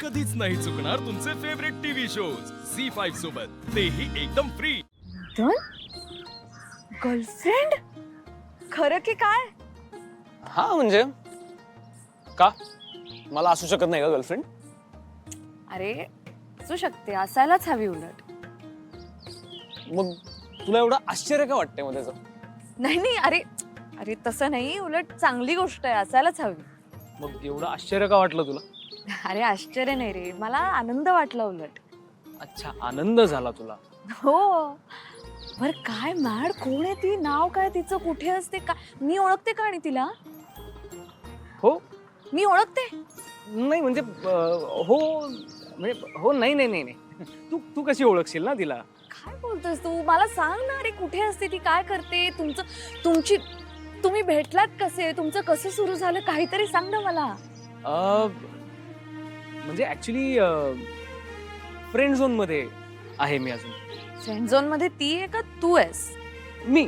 कधीच नाही चुकणार तुमचे फेवरेट टीव्ही शोज झी5 सोबत, तेही एकदम फ्री। गर्लफ्रेंड? खरं की काय? हा म्हणजे का मला असू शकत नाही का गर्लफ्रेंड? अरे असू शकते, असायलाच हवी उलट। मग तुला एवढं आश्चर्य का वाटतंय मग त्याचं? नाही नाही, अरे अरे तसं नाही, उलट चांगली गोष्ट आहे, असायलाच हवी। मग एवढं आश्चर्य का वाटलं तुला? अरे आश्चर्य नाही रे, मला आनंद वाटला उलट। अच्छा, आनंद झाला तुला? हो। बर काय मॅड, कोण आहे ती? नाव काय तिचं? कुठे असते? का मी ओळखते का आणि तिला? हो मी ओळखते? नाही म्हणजे हो म्हणजे हो नाही नाही नाही नाही तू तू कशी ओळखशील ना तिला? काय बोलतोस तू? मला सांग ना, अरे कुठे असते ती, काय करते? तुम्ही भेटलात कसे? तुमचं कसं सुरू झालं? काहीतरी सांग ना मला। म्हणजे ऍक्च्युली फ्रेंड झोन मध्ये आहे मी अजून। फ्रेंड झोन मध्ये ती आहे का तू आहेस? मी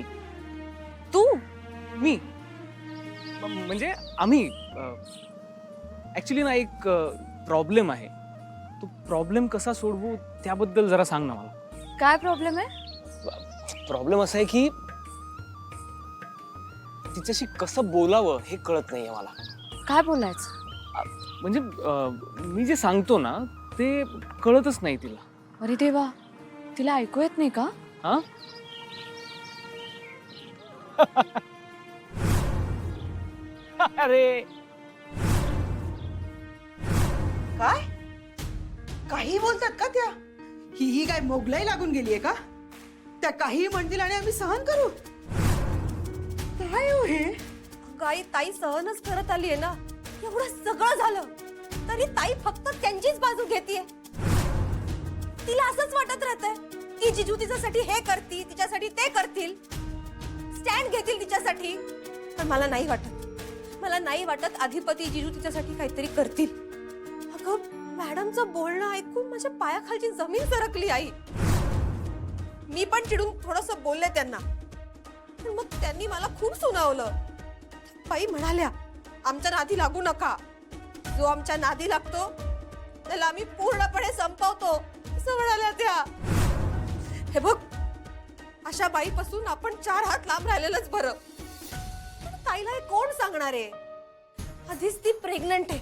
तू? मी म्हणजे आम्ही ऍक्च्युली ना एक प्रॉब्लेम आहे, तो प्रॉब्लेम कसा सोडवू त्याबद्दल जरा सांग ना मला। काय प्रॉब्लेम आहे? प्रॉब्लेम असा आहे की तिच्याशी कसं बोलावं हे कळत नाहीये मला। काय बोलायचं? म्हणजे मी जे सांगतो ना ते कळतच नाही तिला। अरे देवा, तिला ऐकू येत नाही का? हा अरे काय काही बोलतात का त्या? ही काय मोगलाई लागून गेलीये का? त्या काही म्हणतील आणि आम्ही सहन करू? काय हो हे? काही ताई सहनच करत आलीये ना, एवढं सगळं झालं तरी ताई फक्त त्यांचीच बाजू घेतीये। तिला असंच वाटत राहतंय की जिजू तिच्यासाठी हे करतील, तिच्यासाठी ते करतील, स्टँड घेतील तिच्यासाठी। पण मला नाही वाटत अधिपती जिजू तिच्यासाठी काहीतरी करतील। अगं मॅडमचं बोलणं ऐकून माझ्या पायाखालची जमीन सरकली आई। मी पण चिडून थोडंसं बोलले त्यांना, पण मग त्यांनी मला खूप सुनावलं। बाई म्हणाल्या, आमच्या नादी लागू नका, जो आमच्या नादी लागतो त्याला आम्ही पूर्णपणे संपवतो, असं म्हणाल्या त्या। हे बघ, अशा बाईपासून आपण 4 हात लांब राहिलेलंच बरं। पण ताईला हे कोण सांगणार आहे? आधीच ती प्रेग्नंट आहे,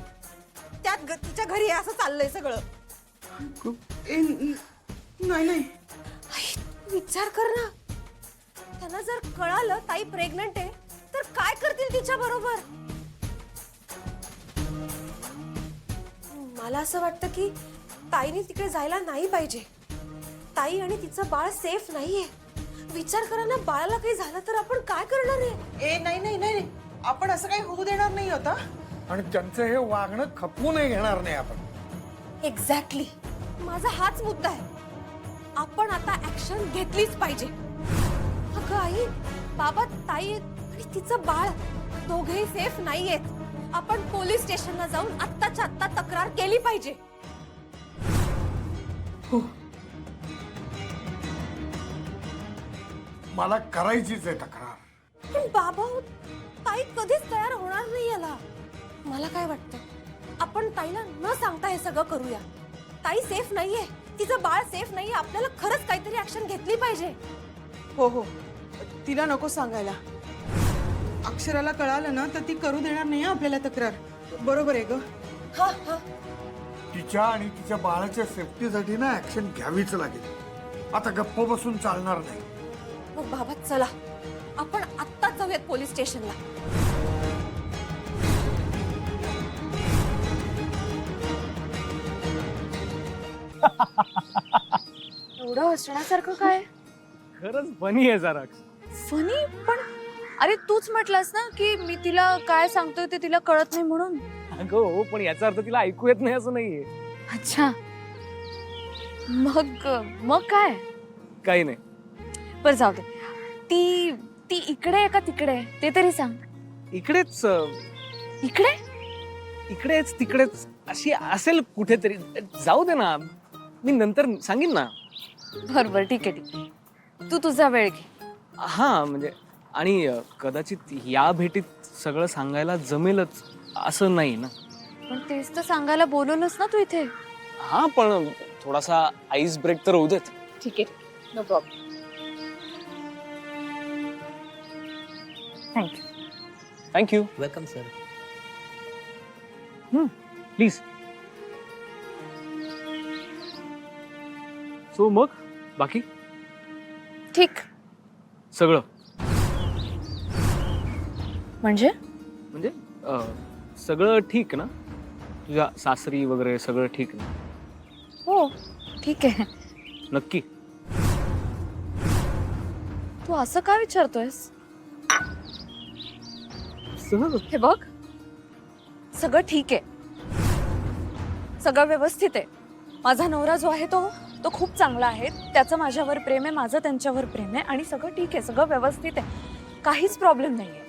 त्यात तिच्या घरी आहे असं चाललंय सगळं। नाही नाही, विचार कर ना, त्यांना जर कळालं ताई प्रेग्नंट आहे तर काय करतील तिच्या बरोबर? मला असं वाटतं की ताईने तिकडे जायला नाही पाहिजे। ताई आणि तिचं बाळ सेफ नाहीये। विचार करा ना, बाळाला काही झालं तर आपण काय करणार आहे? नाही नाही नाही, आपण असं काही होऊ देणार नाही होता। आणि त्यांचं हे वागणं खपवूनही घेणार नाही आपण। एक्झॅक्टली, माझा हाच मुद्दा आहे। आपण आता ऍक्शन घेतलीच पाहिजे। अगं आई, बाबा, ताई आणि तिचं बाळ दोघेही सेफ नाहीयेत। आपण पोलीस स्टेशनला जाऊन आत्ताच्या आत्ता तक्रार केली पाहिजे। हो, मला करायचीच आहे तक्रार। पण बाबा, ताई कधीच तयार होणार नाही याला। मला काय वाटतं, आपण ताईला न सांगता हे सगळं करूया। ताई सेफ नाहीये, तिचं बाळ सेफ नाहीये, आपल्याला खरंच काहीतरी ऍक्शन घेतली पाहिजे। हो हो, तिला नको सांगायला। अक्षराला कळालं ना तर ती करू देणार नाही आपल्याला तक्रार। बरोबर आहे ग? हा हा, तिच्या आणि तिच्या बाळाच्या सेफ्टीसाठी ना ऍक्शन घ्यावीच लागेल। आता गप्प बसून चालणार नाही। मग बाबा चला, आपण आत्ताच जाऊयात पोलीस स्टेशनला। एवढं हसण्यासारखं काय? खरंच फनी आहे जरा। फनी? पण अरे तूच म्हटलास ना की मी तिला काय सांगतोय ते तिला कळत नाही म्हणून। अगं हो, पण याचा अर्थ तिला ऐकू येत नाही असं नाहीये। अच्छा, मग काय? काही नाही। बरं जाऊ दे, ती ती इकडे आहे का तिकडे आहे ते तरी सांग। इकडेच इकडे? इकडेच तिकडेच अशी असेल कुठेतरी, जाऊ दे ना, मी नंतर सांगेन ना। बरोबर, ठीक आहे ठीक आहे, तू तुझा वेळ घे। हा म्हणजे, आणि कदाचित या भेटीत सगळं सांगायला जमेलच असं नाही ना। पण तेच तर सांगायला बोलवलंस ना तू इथे. हा पण थोडासा आईस ब्रेक तर होऊ देत. ठीक आहे, no problem. Thank you. Thank you. Welcome sir. Please. So मग बाकी ठीक. सगळं म्हणजे म्हणजे सगळं ठीक ना? तुझ्या सासरी वगैरे सगळं ठीक ना? हो ठीक आहे. नक्की? तू असं का विचारतोयस? सहज. हे बघ, सगळं ठीक आहे, सगळं व्यवस्थित आहे. माझा नवरा जो आहे तो खूप चांगला आहे. त्याचं माझ्यावर प्रेम आहे, माझं त्यांच्यावर प्रेम आहे आणि सगळं ठीक आहे, सगळं व्यवस्थित आहे, काहीच प्रॉब्लेम नाहीये.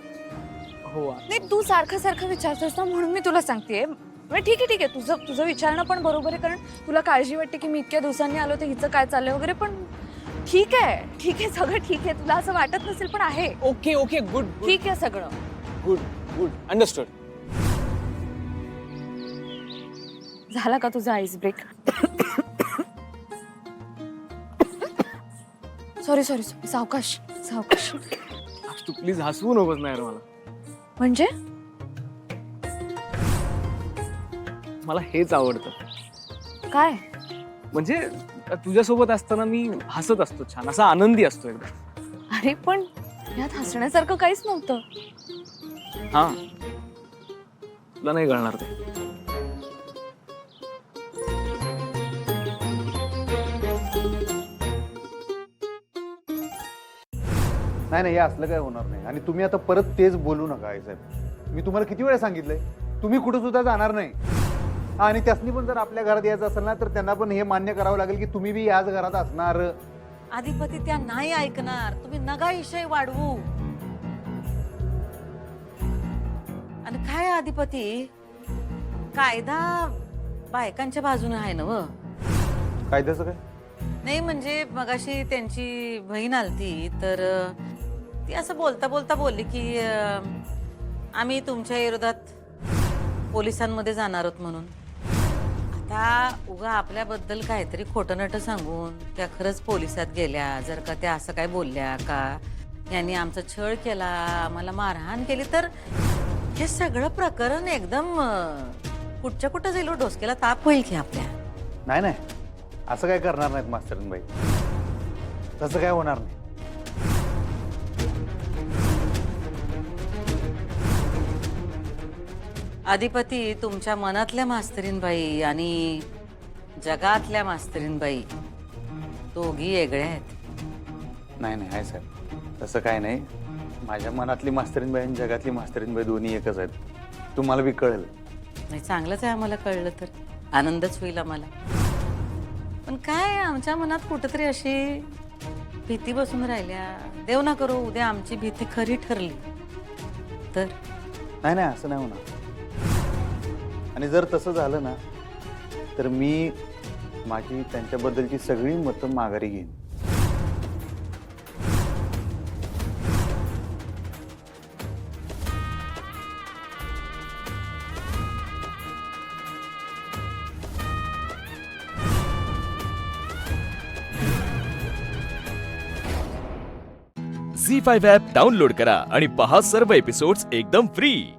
हो. नाही, तू सारखं विचारतोस ना म्हणून मी तुला सांगतेय. ठीक आहे, तुझं विचारणं पण बरोबर आहे, कारण तुला काळजी वाटते की मी इतक्या दिवसांनी आलो तर हिचं काय चाललंय वगैरे. पण ठीक आहे, सगळं ठीक आहे. तुला असं वाटत नसेल पण आहे. Okay okay good. ठीक आहे सगळं. Good good understood. झाला का तुझा आईस ब्रेक? सॉरी सावकाश. तू प्लीज हसवू नकोस ना यार मला. म्हणजे मला हेच आवडतं. काय? म्हणजे तुझ्यासोबत असताना मी हसत असतो, छान असा आनंदी असतो एकदम. अरे पण यात हसण्यासारखं काहीच नव्हतं. हा, तुला नाही कळणार ते. नाही हे असलं काय होणार नाही. आणि तुम्ही आता परत तेच बोलू नका आई साहेब. मी तुम्हाला किती वेळा सांगितलंय तुम्ही कुठं सुद्धा जाणार नाही. आणि त्यासनी पण जर आपल्या घरात यायचं असेल ना तर त्यांना पण हे मान्य करावं लागेल की तुम्ही बी याच घरात असणार. अधिपती त्या नाही ऐकणार. तुम्ही नगा विषय वाढवू. आणि काय अधिपती, कायदा बायकांच्या बाजूने आहे ना व. कायद्याचं काय? नाही म्हणजे मगाशी त्यांची बहीण आलती तर ती असं बोलता बोलली की आम्ही तुमच्या विरोधात पोलिसांमध्ये जाणार आहोत म्हणून. आता उगा आपल्याबद्दल काहीतरी खोटं नाटं सांगून त्या खरंच पोलिसात गेल्या, जर का त्या असं काय बोलल्या का यांनी आमचा छळ केला, आम्हाला मारहाण केली, तर हे सगळं प्रकरण एकदम कुठच्या कुठं जाईल, डोसक्याला ताप होईल की आपल्या. नाही असं काय करणार नाहीत मास्तरीनबाई. तसं काय होणार नाही. अधिपती, तुमच्या मनातल्या मास्तरीनबाई आणि जगातल्या मास्तरीनबाई दोघी वेगळ्या आहेत. नाही आहे साहेब, तसं काय नाही. माझ्या मनातली मास्तरीनबाई आणि जगातली मास्तरीनबाई दोन्ही एकच आहेत. तुम्हाला बी कळेल. नाही, चांगलंच आहे. आम्हाला कळलं तर आनंदच होईल आम्हाला. पण काय आमच्या मनात कुठंतरी अशी भीती बसून राहिल्या. देव ना करो उद्या आमची भीती खरी ठरली तर. नाही असं नाही होणार. आणि जर तसं झालं ना तर मी माझी त्यांच्याबद्दलची सगळी मतं माघारी घेईन. झी5 ॲप डाउनलोड करा आणि पहा सर्व एपिसोड्स एकदम फ्री.